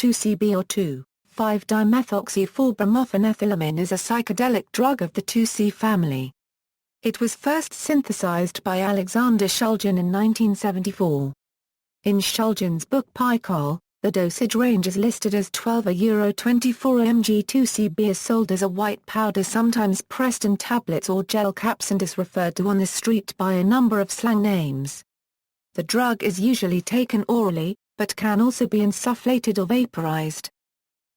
2C-B or 2,5-dimethoxy-4-bromophenethylamine is a psychedelic drug of the 2C family. It was first synthesized by Alexander Shulgin in 1974. In Shulgin's book PiHKAL, the dosage range is listed as 12 €24 mg. 2C-B is sold as a white powder, sometimes pressed in tablets or gel caps, and is referred to on the street by a number of slang names. The drug is usually taken orally, but can also be insufflated or vaporized.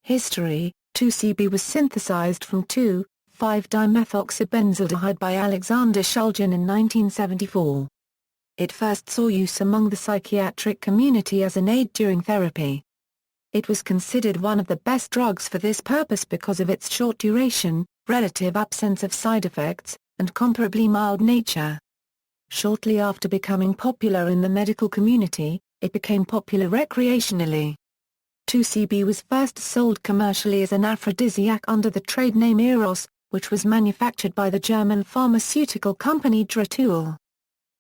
History: 2C-B was synthesized from 2,5-dimethoxybenzaldehyde by Alexander Shulgin in 1974. It first saw use among the psychiatric community as an aid during therapy. It was considered one of the best drugs for this purpose because of its short duration, relative absence of side effects, and comparably mild nature. Shortly after becoming popular in the medical community, it became popular recreationally. 2C-B was first sold commercially as an aphrodisiac under the trade name Eros, which was manufactured by the German pharmaceutical company Rectal.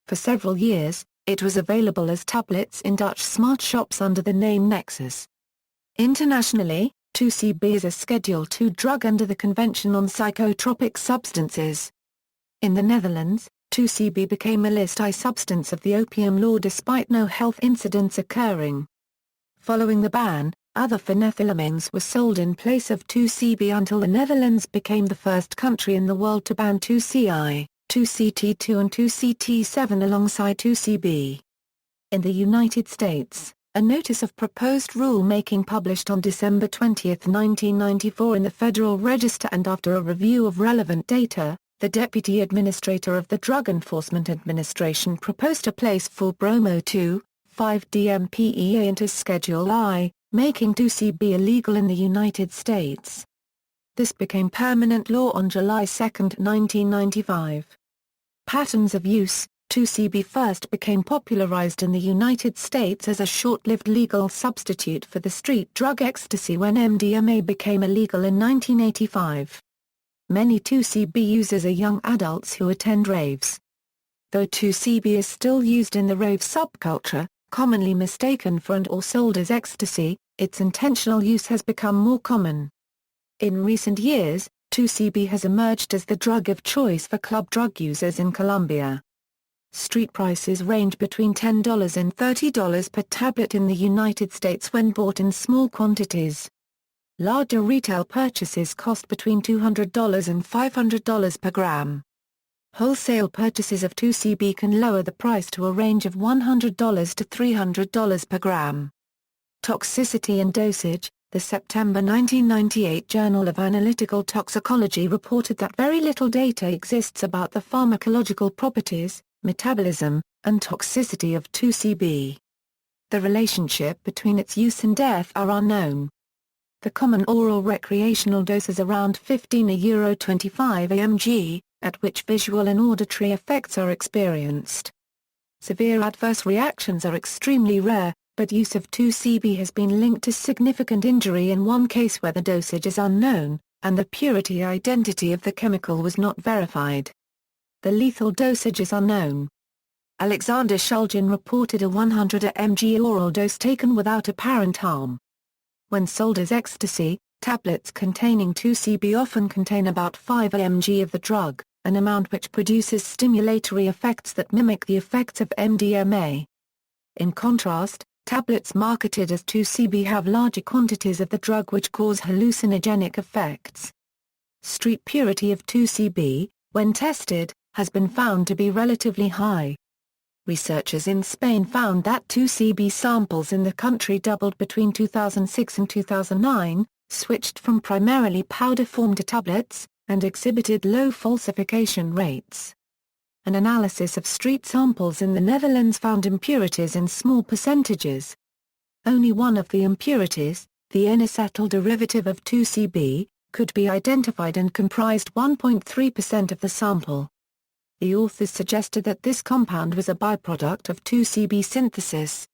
For several years, it was available as tablets in Dutch smart shops under the name Nexus. Internationally, 2C-B is a Schedule II drug under the Convention on Psychotropic Substances. In the Netherlands, 2C-B became a List I substance of the opium law despite no health incidents occurring. Following the ban, other phenethylamines were sold in place of 2C-B until the Netherlands became the first country in the world to ban 2CI, 2CT2 and 2CT7 alongside 2C-B. In the United States, a notice of proposed rulemaking published on December 20, 1994 in the Federal Register, and after a review of relevant data, the Deputy Administrator of the Drug Enforcement Administration proposed to place 4-bromo 2,5-DMPEA into Schedule I, making 2C-B illegal in the United States. This became permanent law on July 2, 1995. Patterns of use: 2C-B first became popularized in the United States as a short-lived legal substitute for the street drug ecstasy when MDMA became illegal in 1985. Many 2C-B users are young adults who attend raves. Though 2C-B is still used in the rave subculture, commonly mistaken for and/or sold as ecstasy, its intentional use has become more common. In recent years, 2C-B has emerged as the drug of choice for club drug users in Colombia. Street prices range between $10 and $30 per tablet in the United States when bought in small quantities. Larger retail purchases cost between $200 and $500 per gram. Wholesale purchases of 2C-B can lower the price to a range of $100 to $300 per gram. Toxicity and dosage: the September 1998 Journal of Analytical Toxicology reported that very little data exists about the pharmacological properties, metabolism, and toxicity of 2C-B. The relationship between its use and death are unknown. The common oral recreational dose is around 15 €25 mg, at which visual and auditory effects are experienced. Severe adverse reactions are extremely rare, but use of 2C-B has been linked to significant injury in one case where the dosage is unknown, and the purity identity of the chemical was not verified. The lethal dosage is unknown. Alexander Shulgin reported a 100 mg oral dose taken without apparent harm. When sold as ecstasy, tablets containing 2C-B often contain about 5 mg of the drug, an amount which produces stimulatory effects that mimic the effects of MDMA. In contrast, tablets marketed as 2C-B have larger quantities of the drug which cause hallucinogenic effects. Street purity of 2C-B, when tested, has been found to be relatively high. Researchers in Spain found that 2C-B samples in the country doubled between 2006 and 2009, switched from primarily powder form to tablets, and exhibited low falsification rates. An analysis of street samples in the Netherlands found impurities in small percentages. Only one of the impurities, the N-acetyl derivative of 2C-B, could be identified and comprised 1.3% of the sample. The authors suggested that this compound was a byproduct of 2C-B synthesis.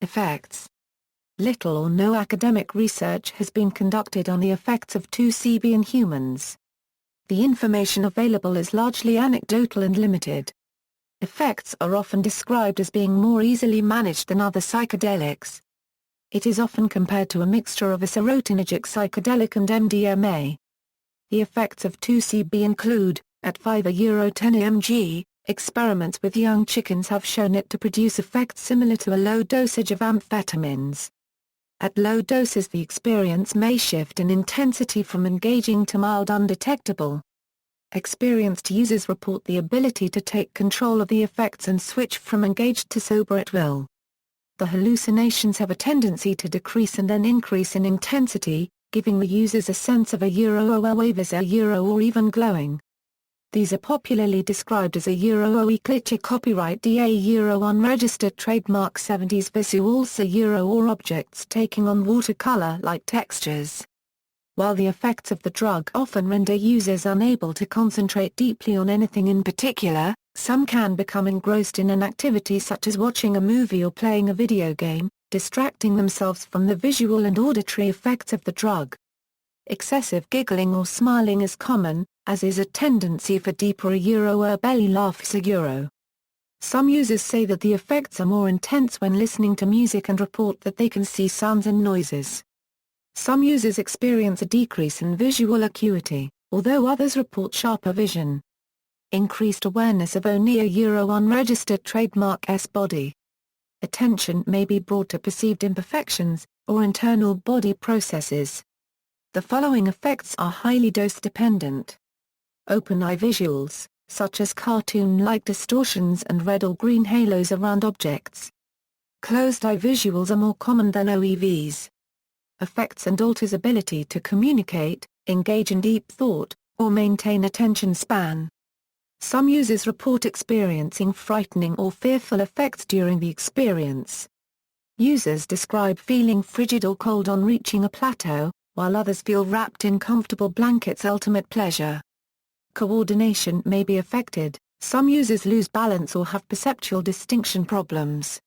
Effects: little or no academic research has been conducted on the effects of 2C-B in humans. The information available is largely anecdotal and limited. Effects are often described as being more easily managed than other psychedelics. It is often compared to a mixture of a serotonergic psychedelic and MDMA. The effects of 2C-B include, at €5/10 mg, experiments with young chickens have shown it to produce effects similar to a low dosage of amphetamines. At low doses the experience may shift in intensity from engaging to mild undetectable. Experienced users report the ability to take control of the effects and switch from engaged to sober at will. The hallucinations have a tendency to decrease and then increase in intensity, giving the users a sense of a wave or even glowing. These are popularly described as a ecliptic copyright DA unregistered trademark 70s visuals or objects taking on watercolor-like textures. While the effects of the drug often render users unable to concentrate deeply on anything in particular, some can become engrossed in an activity such as watching a movie or playing a video game, distracting themselves from the visual and auditory effects of the drug. Excessive giggling or smiling is common, as is a tendency for deeper belly laughs. Some users say that the effects are more intense when listening to music and report that they can see sounds and noises. Some users experience a decrease in visual acuity, although others report sharper vision. Increased awareness of unregistered trademark S-body. Attention may be brought to perceived imperfections, or internal body processes. The following effects are highly dose-dependent. Open-eye visuals, such as cartoon-like distortions and red or green halos around objects. Closed-eye visuals are more common than OEVs. Affects and alters ability to communicate, engage in deep thought, or maintain attention span. Some users report experiencing frightening or fearful effects during the experience. Users describe feeling frigid or cold on reaching a plateau, while others feel wrapped in comfortable blankets. Ultimate pleasure. Coordination may be affected, some users lose balance or have perceptual distinction problems.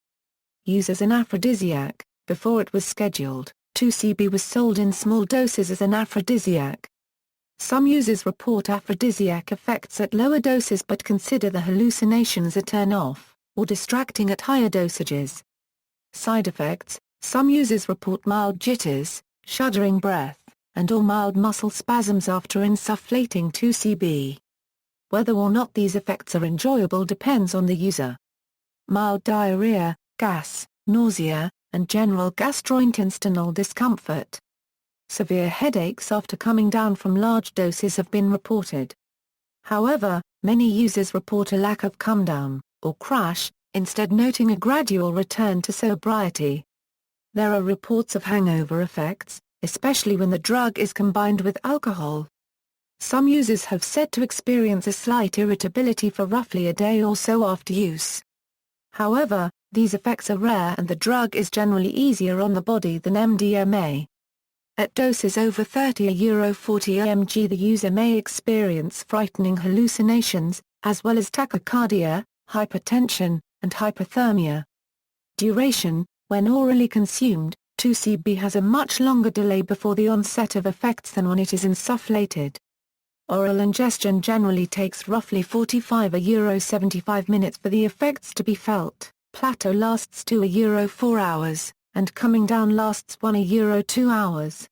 Use as an aphrodisiac. Before it was scheduled, 2C-B was sold in small doses as an aphrodisiac. Some users report aphrodisiac effects at lower doses but consider the hallucinations a turn-off, or distracting at higher dosages. Side effects: some users report mild jitters, shuddering breath, and/or mild muscle spasms after insufflating 2C-B. Whether or not these effects are enjoyable depends on the user. Mild diarrhea, gas, nausea, and general gastrointestinal discomfort. Severe headaches after coming down from large doses have been reported. However, many users report a lack of come-down, or crash, instead noting a gradual return to sobriety. There are reports of hangover effects, especially when the drug is combined with alcohol. Some users have said to experience a slight irritability for roughly a day or so after use. However, these effects are rare and the drug is generally easier on the body than MDMA. At doses over €30/40 mg the user may experience frightening hallucinations, as well as tachycardia, hypertension, and hypothermia. Duration: when orally consumed, 2C-B has a much longer delay before the onset of effects than when it is insufflated. Oral ingestion generally takes roughly 45–75 minutes for the effects to be felt. Plateau lasts 2–4 hours, and coming down lasts 1–2 hours.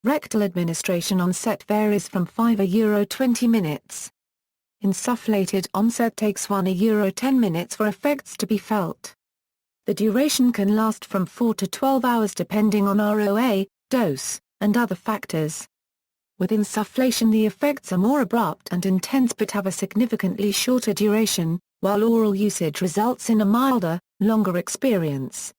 Rectal administration onset varies from 5–20 minutes. Insufflated onset takes 1–10 minutes for effects to be felt. The duration can last from 4 to 12 hours depending on ROA, dose, and other factors. With insufflation the effects are more abrupt and intense but have a significantly shorter duration, while oral usage results in a milder, longer experience.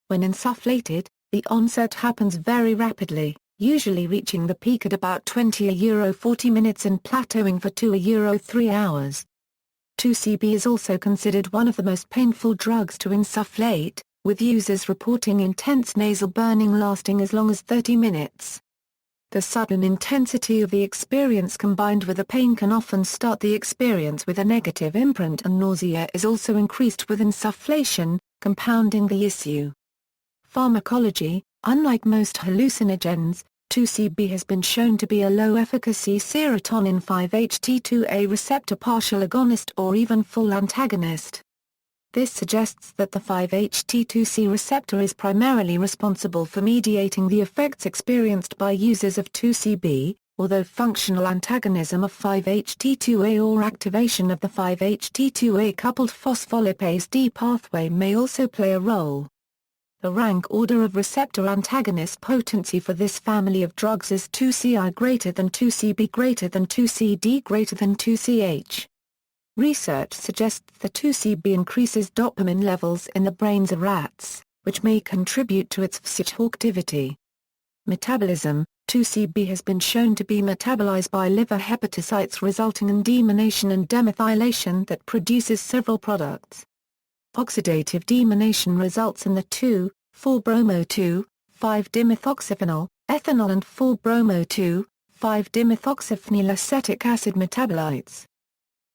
When insufflated, the onset happens very rapidly, usually reaching the peak at about 20–40 minutes and plateauing for 2–3 hours. 2C-B is also considered one of the most painful drugs to insufflate, with users reporting intense nasal burning lasting as long as 30 minutes. The sudden intensity of the experience combined with the pain can often start the experience with a negative imprint, and nausea is also increased with insufflation, compounding the issue. Pharmacology: unlike most hallucinogens, 2C-B has been shown to be a low-efficacy serotonin 5-HT2A receptor partial agonist or even full antagonist. This suggests that the 5-HT2C receptor is primarily responsible for mediating the effects experienced by users of 2C-B, although functional antagonism of 5-HT2A or activation of the 5-HT2A coupled phospholipase D pathway may also play a role. The rank order of receptor antagonist potency for this family of drugs is 2CI greater than 2CB greater than 2CD greater than 2CH. Research suggests that 2CB increases dopamine levels in the brains of rats, which may contribute to its psychoactivity. Metabolism: 2CB has been shown to be metabolized by liver hepatocytes, resulting in deamination and demethylation that produces several products. Oxidative deamination results in the 2,4-bromo-2,5-dimethoxyphenyl, ethanol and 4-bromo-2,5-dimethoxyphenyl acetic acid metabolites.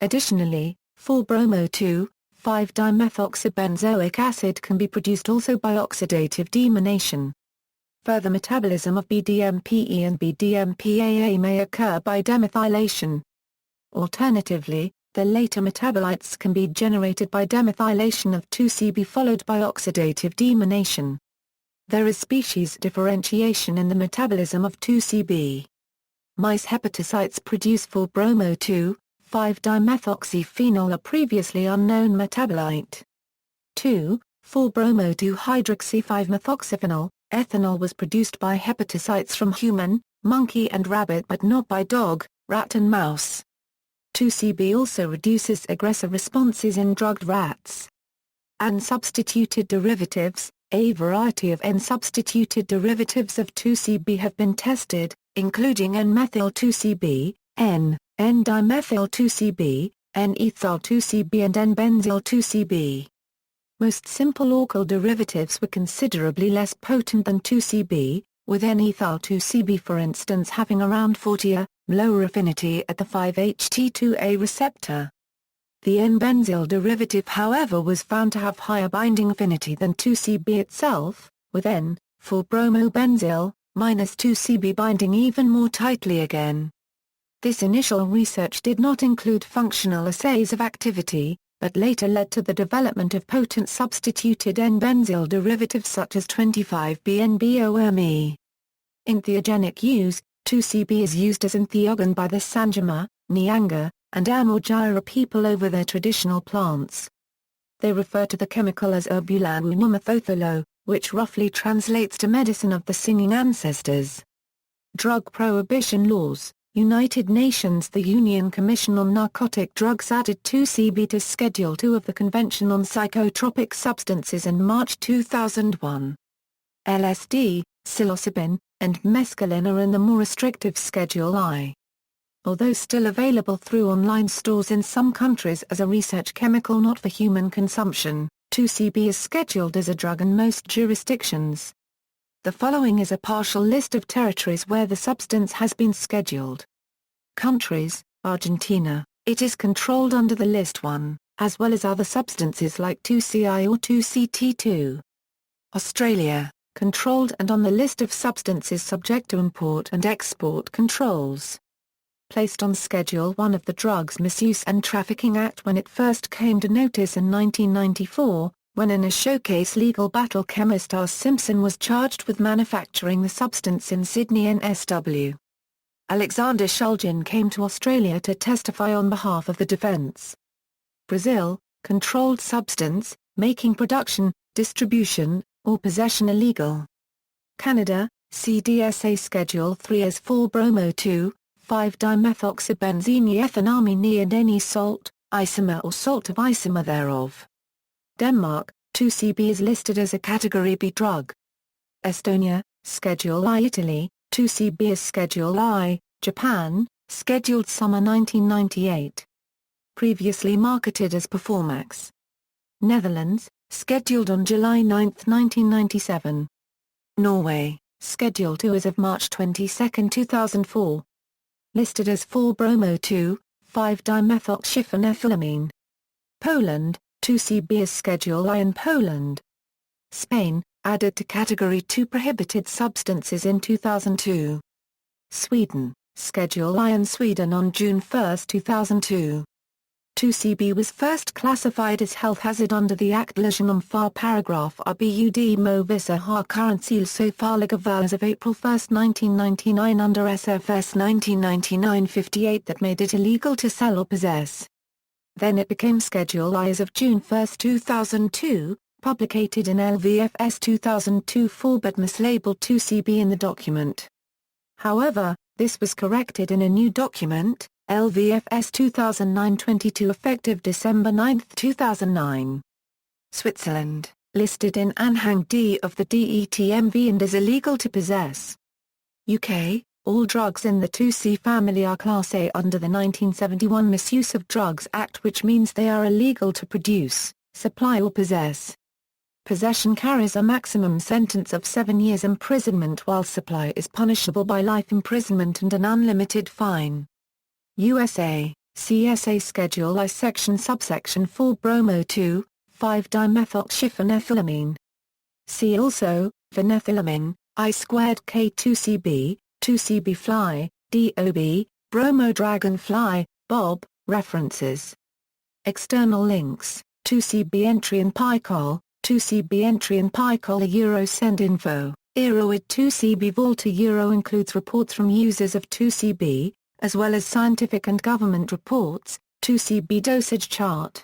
Additionally, 4-bromo-2,5-dimethoxybenzoic acid can be produced also by oxidative deamination. Further metabolism of BDMPE and BDMPAA may occur by demethylation. Alternatively, the later metabolites can be generated by demethylation of 2CB followed by oxidative deamination. There is species differentiation in the metabolism of 2CB. Mice hepatocytes produce 4-bromo-2,5-dimethoxyphenol, a previously unknown metabolite. 2,4-bromo-2-hydroxy-5-methoxyphenol, ethanol was produced by hepatocytes from human, monkey and rabbit but not by dog, rat and mouse. 2CB also reduces aggressive responses in drugged rats. N-substituted derivatives: a variety of N-substituted derivatives of 2CB have been tested, including N-methyl-2CB, N-dimethyl-2CB, N-ethyl-2CB and N-benzyl-2CB. Most simple alkyl derivatives were considerably less potent than 2CB, with N-ethyl-2CB for instance having around 40 lower affinity at the 5-HT2A receptor. The N-benzyl derivative however was found to have higher binding affinity than 2CB itself, with N-4-bromobenzyl, -2CB binding even more tightly again. This initial research did not include functional assays of activity, but later led to the development of potent substituted N-benzyl derivatives such as 25-BN-BOME. In theogenic use, 2CB is used as entheogen by the Sangama, Nyanga, and Amurgyra people over their traditional plants. They refer to the chemical as Urbulanumathotolo, which roughly translates to medicine of the singing ancestors. Drug prohibition laws: United Nations. The Union Commission on Narcotic Drugs added 2CB to Schedule II of the Convention on Psychotropic Substances in March 2001. LSD, psilocybin, and mescaline are in the more restrictive Schedule I. Although still available through online stores in some countries as a research chemical not for human consumption, 2CB is scheduled as a drug in most jurisdictions. The following is a partial list of territories where the substance has been scheduled. Countries: Argentina, it is controlled under the List 1, as well as other substances like 2CI or 2CT2. Australia, controlled and on the list of substances subject to import and export controls. Placed on Schedule I of the Drugs Misuse and Trafficking Act when it first came to notice in 1994, when in a showcase legal battle chemist R. Simpson was charged with manufacturing the substance in Sydney NSW. Alexander Shulgin came to Australia to testify on behalf of the defence. Brazil, controlled substance, making production, distribution, or possession illegal. Canada, CDSA Schedule III as 4-bromo-2,5-dimethoxybenzene-ethanamine and any salt, isomer or salt of isomer thereof. Denmark, 2CB is listed as a Category B drug. Estonia, Schedule I. Italy, 2CB is Schedule I. Japan, scheduled summer 1998. Previously marketed as Performax. Netherlands, scheduled on July 9, 1997. Norway, Schedule II as of March 22, 2004. Listed as 4-bromo-2,5-dimethoxyphenethylamine. Poland, 2CB is Schedule I in Poland. Spain, added to Category II prohibited substances in 2002. Sweden, Schedule I in Sweden on June 1, 2002. 2C-B was first classified as health hazard under the Attribution on Far Paragraph RBUD Mo Visa Ha Currency So Farligava as of April 1, 1999 under SFS 1999-58 that made it illegal to sell or possess. Then it became Schedule I as of June 1, 2002, publicated in LVFS 2002-4 but mislabeled 2C-B in the document. However, this was corrected in a new document, LVFS 2009-22 effective December 9, 2009. Switzerland, listed in Anhang D of the DETMV and is illegal to possess. UK, all drugs in the 2C family are Class A under the 1971 Misuse of Drugs Act, which means they are illegal to produce, supply or possess. Possession carries a maximum sentence of 7 years imprisonment while supply is punishable by life imprisonment and an unlimited fine. USA, CSA Schedule I Section Subsection 4 Bromo 2, 5-dimethylschiphonethylamine. See also, phenethylamine, I2K2CB, 2CB fly, DOB, Bromo dragonfly, Bob, references. External links, 2CB entry in PiHKAL, 2CB entry in PiHKAL Eurosend info, Eroid 2CB Vault Euro includes reports from users of 2CB, as well as scientific and government reports, 2CB dosage chart.